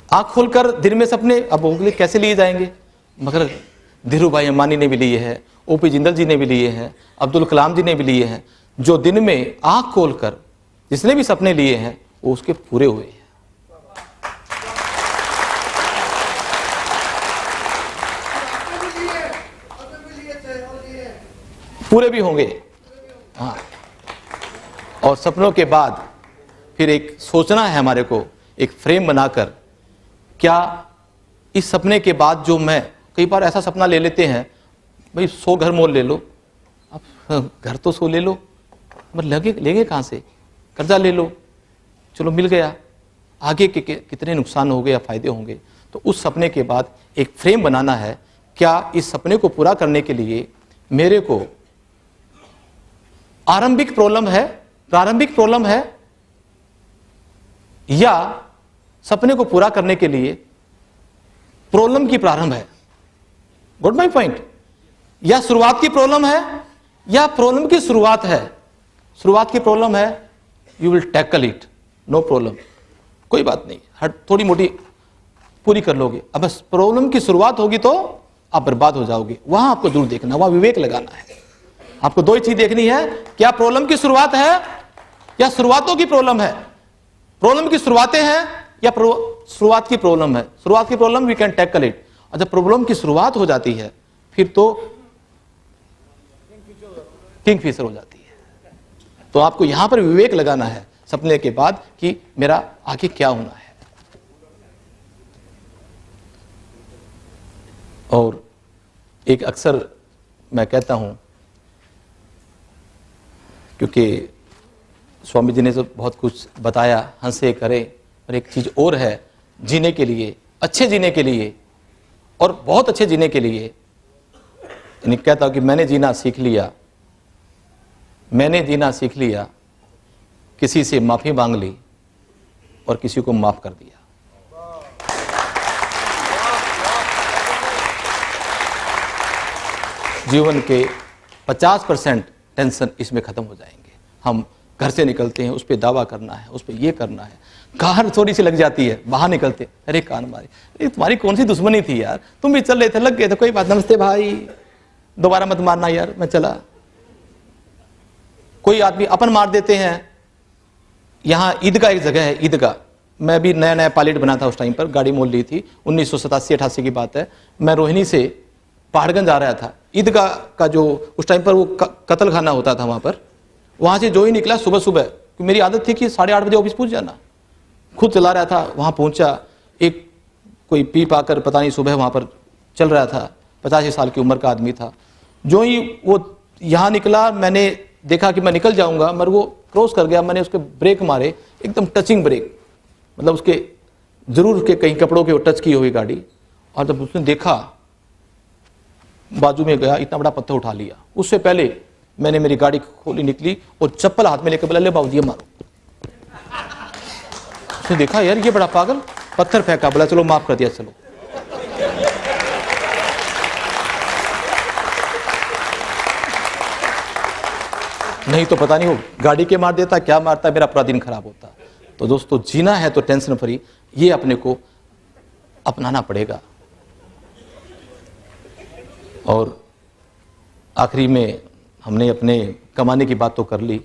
आंख खोलकर दिन में सपने अब वो कैसे लिए जाएंगे? मगर धीरू भाई अंबानी ने भी लिए हैं, ओपी जिंदल जी ने भी लिए हैं, अब्दुल कलाम जी ने भी लिए हैं। जो दिन में आंख खोलकर जिसने भी सपने लिए हैं वो उसके पूरे हुए हैं। पूरे भी होंगे। हाँ, और सपनों के बाद फिर एक सोचना है हमारे को, एक फ्रेम बनाकर, क्या इस सपने के बाद जो मैं, कई बार ऐसा सपना ले लेते हैं भाई 100 घर मोल ले लो, अब घर तो 100 ले लो, मगर लेंगे कहां से? कर्जा ले लो, चलो मिल गया, आगे के कितने नुकसान हो गए या फायदे होंगे। तो उस सपने के बाद एक फ्रेम बनाना है, क्या इस सपने को पूरा करने के लिए मेरे को प्रारंभिक प्रॉब्लम है, या सपने को पूरा करने के लिए प्रॉब्लम की प्रारंभ है। Got my point? या शुरुआत की प्रॉब्लम है या प्रॉब्लम की शुरुआत है। शुरुआत की प्रॉब्लम है, you will tackle it, no problem, कोई बात नहीं, हर थोड़ी मोटी पूरी कर लोगे। अब बस प्रॉब्लम की शुरुआत होगी तो आप बर्बाद हो जाओगे। वहां आपको दूर देखना, वहां विवेक लगाना है। आपको 2 ही चीज देखनी है, क्या प्रॉब्लम की शुरुआत है या शुरुआतों की प्रॉब्लम है। प्रॉब्लम की शुरुआतें हैं या शुरुआत की प्रॉब्लम है। शुरुआत की problem we can tackle it, और जब प्रॉब्लम की शुरुआत हो जाती है फिर तो किंगफिशर हो जाती है। तो आपको यहां पर विवेक लगाना है सपने के बाद कि मेरा आगे क्या होना है। और एक अक्सर मैं कहता हूं, क्योंकि स्वामी जी ने तो बहुत कुछ बताया, हंसे करे, और एक चीज और है, जीने के लिए, अच्छे जीने के लिए और बहुत अच्छे जीने के लिए, यानी कहता हूं कि मैंने जीना सीख लिया, किसी से माफी मांग ली और किसी को माफ कर दिया। जीवन के 50% टेंशन इसमें खत्म हो जाएंगे। हम घर से निकलते हैं, उस पर दावा करना है, उस पर ये करना है, कार थोड़ी सी लग जाती है, बाहर निकलते, अरे कान मारे, अरे तुम्हारी कौन सी दुश्मनी थी यार, तुम भी चल रहे थे, लग गए थे, कोई बात, नमस्ते भाई, दोबारा मत मारना यार, मैं चला। कोई आदमी अपन मार देते हैं। यहां ईदगाह एक जगह है, ईदगाह, मैं भी नया पायलट बना था उस टाइम पर, गाड़ी मोल ली थी, 1987-88 की बात है। मैं रोहिणी से पहाड़गंज आ रहा था, ईदगाह का जो उस टाइम पर वो कत्ल खाना होता था वहां पर, वहां से जो ही निकला सुबह सुबह कि मेरी आदत थी कि 8:30 बजे ऑफिस पहुंच जाना। खुद चला रहा था, वहां पहुंचा, एक कोई पी पाकर पता नहीं सुबह वहां पर चल रहा था, 85 साल की उम्र का आदमी था। जो ही वो यहां निकला, मैंने देखा कि मैं निकल जाऊंगा, मगर वो क्रॉस कर गया। मैंने उसके ब्रेक मारे, एकदम टचिंग ब्रेक, मतलब उसके जरूर उसके कहीं कपड़ों के टच की हुई गाड़ी। और जब उसने देखा, बाजू में गया, इतना बड़ा पत्थर उठा लिया। उससे पहले मैंने मेरी गाड़ी खोली, निकली और चप्पल हाथ में लेकर बोला, ले बाबूजी मारो। उसने देखा यार ये बड़ा पागल, पत्थर फेंका, बोला चलो माफ कर दिया, चलो। नहीं तो पता नहीं हो गाड़ी के मार देता, क्या मारता, मेरा पूरा दिन खराब होता। तो दोस्तों, जीना है तो टेंशन फ्री, ये अपने को अपनाना पड़ेगा। और आखिरी में हमने अपने कमाने की बात तो कर ली,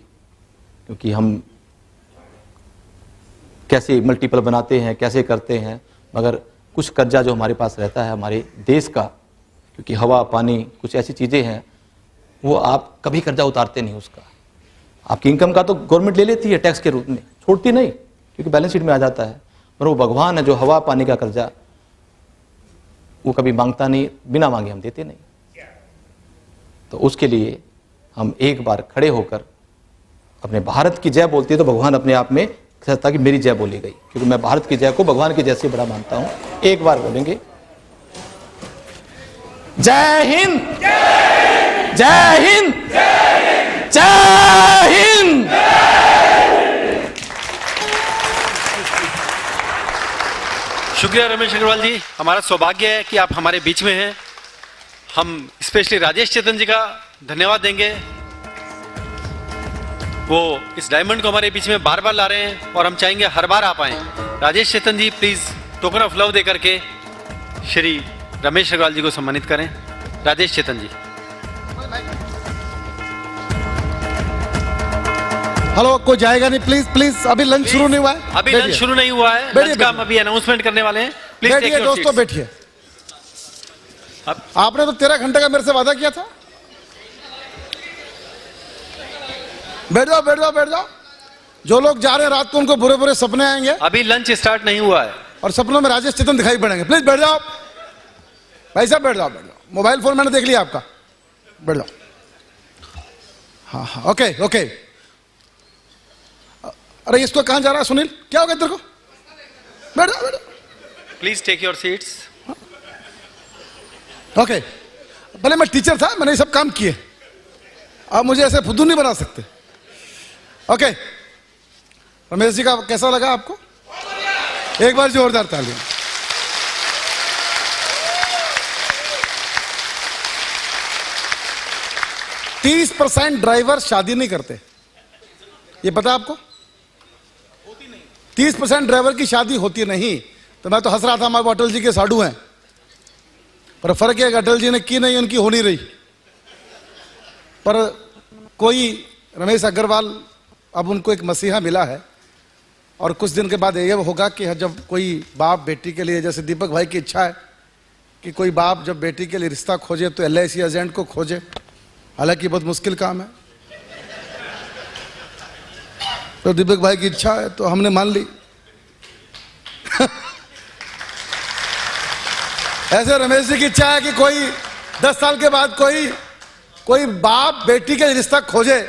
क्योंकि हम कैसे मल्टीपल बनाते हैं, कैसे करते हैं, मगर कुछ कर्जा जो हमारे पास रहता है हमारे देश का, क्योंकि हवा पानी कुछ ऐसी चीज़ें हैं, वो आप कभी कर्जा उतारते नहीं उसका। आपकी इनकम का तो गवर्नमेंट ले लेती है टैक्स के रूप में, छोड़ती नहीं, क्योंकि बैलेंस शीट में आ जाता है। पर वो भगवान है जो हवा पानी का कर्जा वो कभी मांगता नहीं, बिना मांगे हम देते नहीं। तो उसके लिए हम एक बार खड़े होकर अपने भारत की जय बोलते हैं, तो भगवान अपने आप में कहता कि मेरी जय बोली गई, क्योंकि मैं भारत की जय को भगवान की जय से बड़ा मानता हूं। एक बार बोलेंगे, जय हिंद, जय हिंद, जय हिंद। शुक्रिया रमेश अग्रवाल जी, हमारा सौभाग्य है कि आप हमारे बीच में हैं। हम स्पेशली राजेश चेतन जी का धन्यवाद देंगे, वो इस डायमंड को हमारे बीच में बार बार ला रहे हैं और हम चाहेंगे हर बार आप आएं। राजेश चेतन जी प्लीज टोकन ऑफ लव देकर के श्री रमेश अग्रवाल जी को सम्मानित करें। राजेश चेतन जी। हेलो, कोई जाएगा नहीं, प्लीज प्लीज, अभी लंच शुरू नहीं हुआ है। अभी लंच शुरू नहीं हुआ है, लंच का हम अभी अनाउंसमेंट करने वाले हैं। प्लीज बैठिए दोस्तों, बैठिए। आपने तो 13 घंटे का मेरे से वादा किया था। बैठ जाओ, बैठ जाओ, बैठ जाओ। जो लोग जा रहे हैं रात को उनको बुरे बुरे सपने आएंगे। अभी लंच स्टार्ट नहीं हुआ है और सपनों में राजेश चेतन दिखाई पड़ेंगे। प्लीज बैठ जाओ भाई साहब, बैठ जाओ, बैठ जाओ। मोबाइल फोन मैंने देख लिया आपका, बैठ जाओ। हाँ हाँ, ओके ओके। अरे इसको कहां जा रहा है सुनील, क्या हो गया तेरे को? बैठ जाओ, बैठ जाओ। Please take your seats. Okay, पहले मैं टीचर था, मैंने ये सब काम किए, अब मुझे ऐसे फुद्दू नहीं बना सकते। ओके, रमेश जी का कैसा लगा आपको? एक बार जोरदार ताली। तीस 30% ड्राइवर शादी नहीं करते, ये पता आपको? 30% ड्राइवर की शादी होती नहीं। तो मैं तो हंस रहा था, हमारे अटल जी के साधु हैं, पर फर्क है अटल जी ने की नहीं, उनकी हो नहीं रही। पर कोई रमेश अग्रवाल, अब उनको एक मसीहा मिला है, और कुछ दिन के बाद ये होगा कि जब कोई बाप बेटी के लिए, जैसे दीपक भाई की इच्छा है कि कोई बाप जब बेटी के लिए रिश्ता खोजे तो LIC एजेंट को खोजे, हालांकि बहुत मुश्किल काम है। तो दीपक भाई की इच्छा है तो हमने मान ली। ऐसे रमेश जी की इच्छा है कि कोई 10 साल के बाद कोई बाप बेटी के रिश्ता खोजे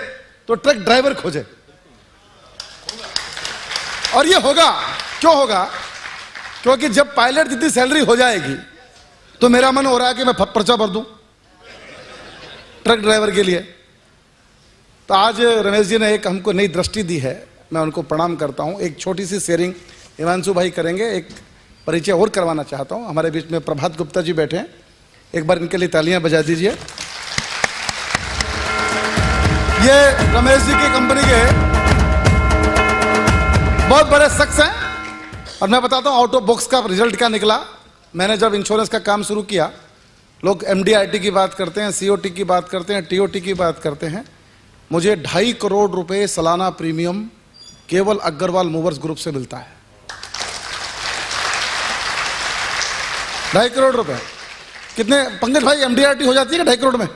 तो ट्रक ड्राइवर खोजे। और ये होगा, क्यों होगा? क्योंकि जब पायलट जितनी सैलरी हो जाएगी तो मेरा मन हो रहा है कि मैं पर्चा भर दूं ट्रक ड्राइवर के लिए। तो आज रमेश जी ने एक हमको नई दृष्टि दी है, मैं उनको प्रणाम करता हूं। एक छोटी सी शेयरिंग हिमांशु भाई करेंगे, एक परिचय और करवाना चाहता हूं। हमारे बीच में प्रभात गुप्ता जी बैठे हैं, एक बार इनके लिए तालियां बजा दीजिए। ये रमेश जी की कंपनी के बहुत बड़े शख्स हैं, और मैं बताता हूं आउट ऑफ बॉक्स का रिजल्ट क्या निकला। मैंने जब इंश्योरेंस का काम शुरू किया, लोग MDIT की बात करते हैं, COT की बात करते हैं, TOT की बात करते हैं। मुझे 2.5 करोड़ रुपए सालाना प्रीमियम केवल अग्रवाल मूवर्स ग्रुप से मिलता है। 2.5 करोड़ रुपए। कितने पंकज भाई MDIT हो जाती है 2.5 करोड़ में?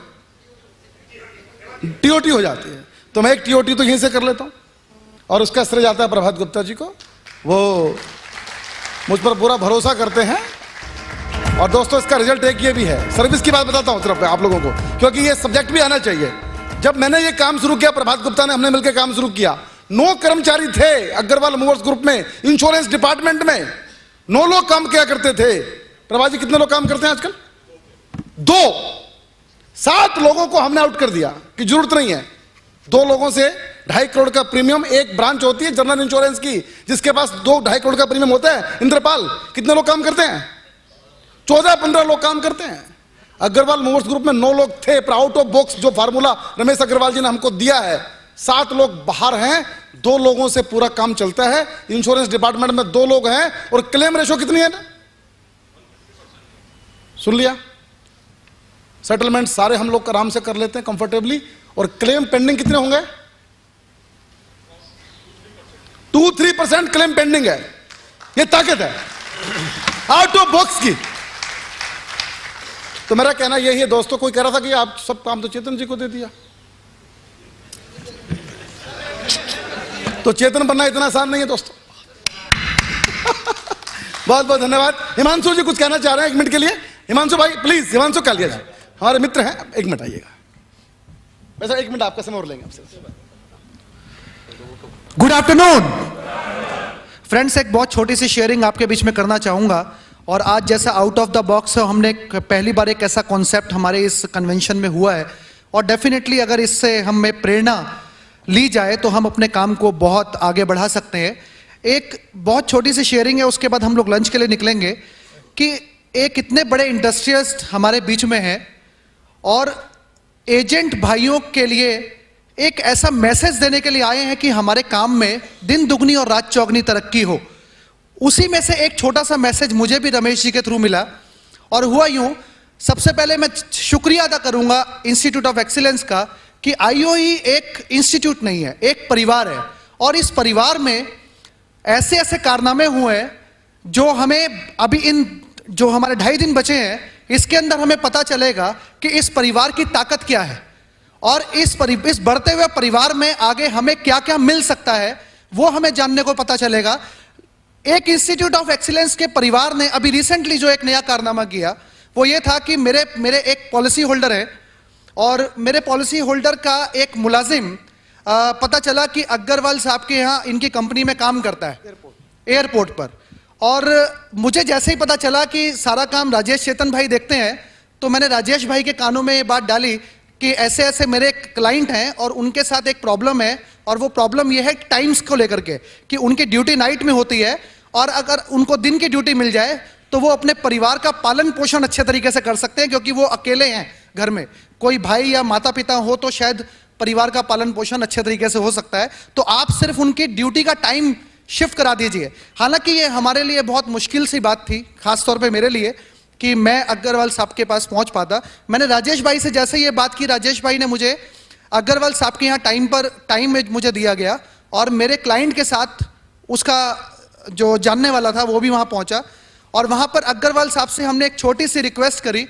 TOT हो जाती है, तो मैं एक TOT तो यहीं से कर लेता हूं। और उसका श्रेय जाता है प्रभात गुप्ता जी को। वो मुझ पर पूरा भरोसा करते हैं। और दोस्तों इसका रिजल्ट एक ये भी है, सर्विस की बात बताता हूं सिर्फ आप लोगों को, क्योंकि ये सब्जेक्ट भी आना चाहिए। जब मैंने ये काम शुरू किया, प्रभात गुप्ता ने, हमने मिलकर काम शुरू किया, 9 कर्मचारी थे अग्रवाल मूवर्स ग्रुप में, इंश्योरेंस डिपार्टमेंट में 9 लोग काम किया करते थे। प्रभात जी कितने लोग काम करते हैं आजकल? 2। 7 लोगों को हमने आउट कर दिया कि जरूरत नहीं है। 2 लोगों से 2.5 करोड़ का प्रीमियम, एक ब्रांच होती है जनरल इंश्योरेंस की जिसके पास 2-2.5 करोड़ का प्रीमियम होता है। इंद्रपाल, कितने लोग काम करते हैं? 14-15 लोग काम करते हैं। अग्रवाल मूवर्स ग्रुप में 9 लोग थे, पर आउट ऑफ बॉक्स जो फार्मूला रमेश अग्रवाल जी ने हमको दिया है, 7 लोग बाहर हैं, 2 लोगों से पूरा काम चलता है। इंश्योरेंस डिपार्टमेंट में 2 लोग हैं, और क्लेम रेशो कितनी है ना, सुन लिया? सेटलमेंट सारे हम लोग आराम से कर लेते हैं कंफर्टेबली। और क्लेम पेंडिंग कितने होंगे? 2-3% क्लेम पेंडिंग है। ये ताकत है आउट ऑफ बॉक्स की। तो मेरा कहना यही है दोस्तों, कोई कह रहा था कि आप सब काम तो चेतन जी को दे दिया, तो चेतन बनना इतना आसान नहीं है दोस्तों। बहुत बहुत धन्यवाद। हिमांशु जी कुछ कहना चाह रहे हैं 1 मिनट के लिए। हिमांशु भाई प्लीज, हिमांशु कालिया जी हमारे मित्र हैं, 1 मिनट आइएगा। वैसे 1 मिनट आपका समय और लेंगे आपसे। गुड आफ्टरनून फ्रेंड्स, एक बहुत छोटी सी शेयरिंग आपके बीच में करना चाहूँगा। और आज जैसा आउट ऑफ द बॉक्स हमने पहली बार एक ऐसा कॉन्सेप्ट हमारे इस कन्वेंशन में हुआ है, और डेफिनेटली अगर इससे हमें प्रेरणा ली जाए तो हम अपने काम को बहुत आगे बढ़ा सकते हैं। एक बहुत छोटी सी शेयरिंग है, उसके बाद हम लोग लंच के लिए निकलेंगे। कि एक इतने बड़े इंडस्ट्रियलिस्ट हमारे बीच में हैं, और एजेंट भाइयों के लिए एक ऐसा मैसेज देने के लिए आए हैं कि हमारे काम में दिन दुगनी और रात चौगनी तरक्की हो। उसी में से एक छोटा सा मैसेज मुझे भी रमेश जी के थ्रू मिला। और हुआ यूं, सबसे पहले मैं शुक्रिया अदा करूंगा इंस्टीट्यूट ऑफ एक्सीलेंस का कि IOE एक इंस्टीट्यूट नहीं है, एक परिवार है। और इस परिवार में ऐसे ऐसे कारनामे हुए हैं जो हमें अभी इन जो हमारे 2.5 दिन बचे हैं इसके अंदर हमें पता चलेगा कि इस परिवार की ताकत क्या है, और इस बढ़ते हुए परिवार में आगे हमें क्या क्या मिल सकता है वो हमें जानने को पता चलेगा। एक इंस्टीट्यूट ऑफ एक्सीलेंस के परिवार ने अभी रिसेंटली जो एक नया कारनामा किया वो ये था कि मेरे एक पॉलिसी होल्डर है, और मेरे पॉलिसी होल्डर का एक मुलाजिम पता चला कि अग्रवाल साहब के यहाँ इनकी कंपनी में काम करता है एयरपोर्ट पर। और मुझे जैसे ही पता चला कि सारा काम राजेश चेतन भाई देखते हैं, तो मैंने राजेश भाई के कानों में ये बात डाली कि ऐसे ऐसे मेरे क्लाइंट हैं और उनके साथ एक प्रॉब्लम है, और वो प्रॉब्लम ये है टाइम्स को लेकर के कि उनकी ड्यूटी नाइट में होती है, और अगर उनको दिन की ड्यूटी मिल जाए तो वो अपने परिवार का पालन पोषण अच्छे तरीके से कर सकते हैं, क्योंकि वो अकेले हैं घर में। कोई भाई या माता पिता हो तो शायद परिवार का पालन पोषण अच्छे तरीके से हो सकता है। तो आप सिर्फ उनकी ड्यूटी का टाइम शिफ्ट करा दीजिए। हालांकि ये हमारे लिए बहुत मुश्किल सी बात थी, खासतौर पे मेरे लिए, कि मैं अग्रवाल साहब के पास पहुंच पाता। मैंने राजेश भाई से जैसे ये बात की, राजेश भाई ने मुझे अग्रवाल साहब के यहाँ टाइम में मुझे दिया गया, और मेरे क्लाइंट के साथ उसका जो जानने वाला था वो भी वहाँ पहुँचा। और वहाँ पर अग्रवाल साहब से हमने एक छोटी सी रिक्वेस्ट करी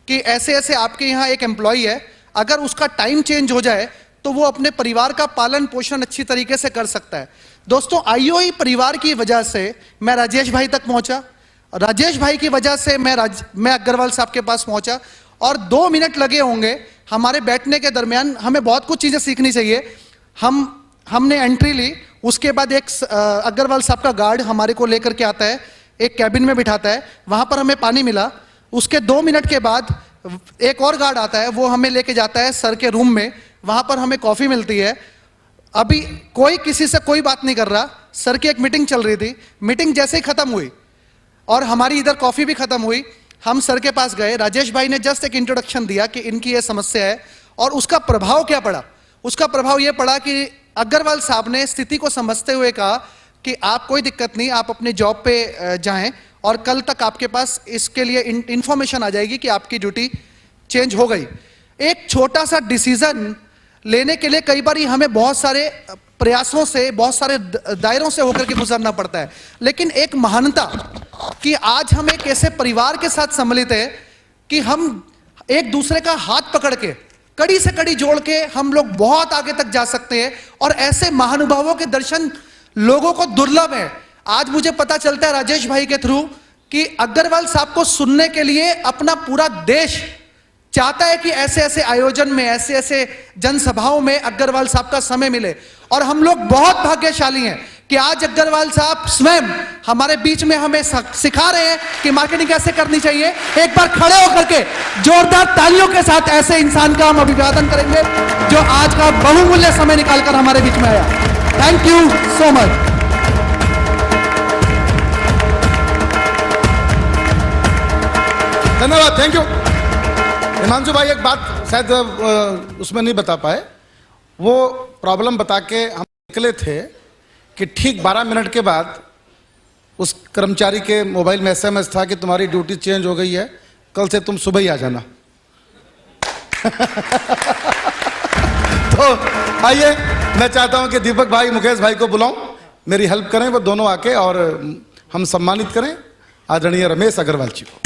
कि ऐसे ऐसे आपके यहाँ एक एम्प्लॉई है, अगर उसका टाइम चेंज हो जाए तो वो अपने परिवार का पालन पोषण अच्छी तरीके से कर सकता है। दोस्तों, IOE परिवार की वजह से मैं राजेश भाई तक पहुंचा, राजेश भाई की वजह से मैं अग्रवाल साहब के पास पहुंचा, और 2 मिनट लगे होंगे हमारे बैठने के दरमियान। हमें बहुत कुछ चीज़ें सीखनी चाहिए। हमने एंट्री ली, उसके बाद एक अग्रवाल साहब का गार्ड हमारे को लेकर के आता है, एक कैबिन में बिठाता है, वहाँ पर हमें पानी मिला। उसके 2 मिनट के बाद एक और गार्ड आता है, वो हमें लेके जाता है सर के रूम में, वहाँ पर हमें कॉफ़ी मिलती है। अभी कोई किसी से कोई बात नहीं कर रहा, सर की एक मीटिंग चल रही थी। मीटिंग जैसे ही खत्म हुई और हमारी इधर कॉफ़ी भी खत्म हुई, हम सर के पास गए। राजेश भाई ने जस्ट एक इंट्रोडक्शन दिया कि इनकी ये समस्या है, और उसका प्रभाव क्या पड़ा? उसका प्रभाव ये पड़ा कि अग्रवाल साहब ने स्थिति को समझते हुए कहा कि आप कोई दिक्कत नहीं, आप अपने जॉब पे जाएं, और कल तक आपके पास इसके लिए इंफॉर्मेशन आ जाएगी कि आपकी ड्यूटी चेंज हो गई। एक छोटा सा डिसीजन लेने के लिए कई बार हमें बहुत सारे प्रयासों से, बहुत सारे दायरों से होकर के गुजरना पड़ता है, लेकिन एक महानता कि आज हम एक ऐसे परिवार के साथ सम्मिलित है कि हम एक दूसरे का हाथ पकड़ के कड़ी से कड़ी जोड़ के हम लोग बहुत आगे तक जा सकते हैं। और ऐसे महानुभावों के दर्शन लोगों को दुर्लभ है। आज मुझे पता चलता है राजेश भाई के थ्रू कि अग्रवाल साहब को सुनने के लिए अपना पूरा देश चाहता है कि ऐसे ऐसे आयोजन में, ऐसे ऐसे जनसभाओं में अग्रवाल साहब का समय मिले। और हम लोग बहुत भाग्यशाली हैं कि आज अग्रवाल साहब स्वयं हमारे बीच में हमें सिखा रहे हैं कि मार्केटिंग कैसे करनी चाहिए। एक बार खड़े होकर के जोरदार तालियों के साथ ऐसे इंसान का हम अभिवादन करेंगे जो आज का बहुमूल्य समय निकालकर हमारे बीच में आया। Thank you so much. धन्यवाद, थैंक यू। हिमांशु भाई एक बात शायद उसमें नहीं बता पाए, वो प्रॉब्लम बता के हम निकले थे कि ठीक 12 मिनट के बाद उस कर्मचारी के मोबाइल में SMS था कि तुम्हारी ड्यूटी चेंज हो गई है, कल से तुम सुबह ही आ जाना। तो आइए, मैं चाहता हूं कि दीपक भाई, मुकेश भाई को बुलाऊं, मेरी हेल्प करें, वो दोनों आके और हम सम्मानित करें आदरणीय रमेश अग्रवाल जी को।